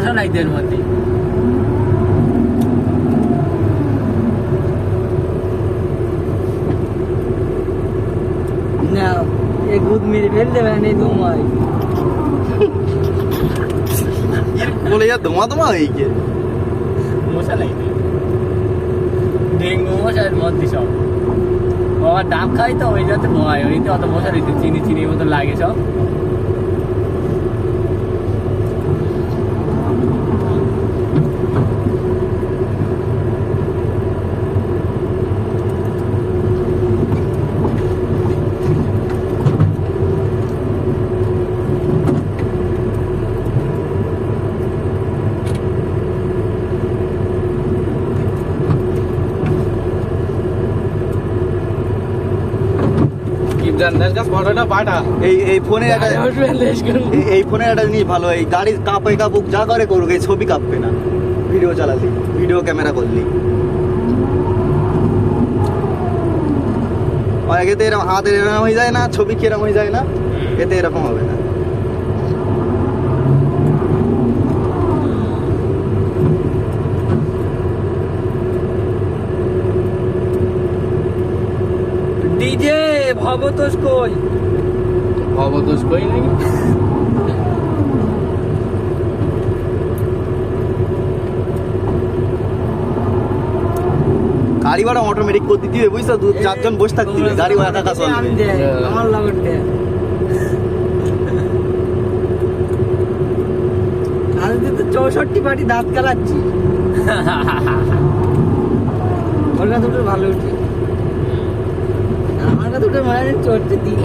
রসও নাই এর মধ্যে। না এই গুদ মেরে ফেল দেবে না তোমায় বলে যা ধোঁয়া ধোঁয়া হয়ে গিয়ে মশা লাগবে, ডেঙ্গু মশা এর মধ্যে সব। বাবা ডাব খাই তো ওই যাতে ময় ওইতে অত মশা দিতে চিনি চিনির মতো লাগে সব। এই ফোনের একটা এই ফোনের একটা জিনিস ভালো, এই গাড়ির কাঁপে কাপুক যা করে করুক, এই ছবি কাঁপবে না ভিডিও চালালি, ভিডিও ক্যামেরা করলি। এতে এরকম হাতের এরকম হয়ে যায় না, ছবি কি এরকম হয়ে যায় না, এতে এরকম হবে না। ডিজে ভবতোষ কই অবদোষ কই নাকি গাড়ি ভাড়া অটোমেটিক করে দিতে হবে বুঝছো, 4 জন বসে থাকতে হবে, গাড়ি একা একা আমি চলবে। দেয়, আমার লাগতে আমি তো 64 পাটি দাঁত কালাচ্ছি ওর কাছে দুটো ভালো উঠে, আমার কাছে দুটো মানে চড়তে দিই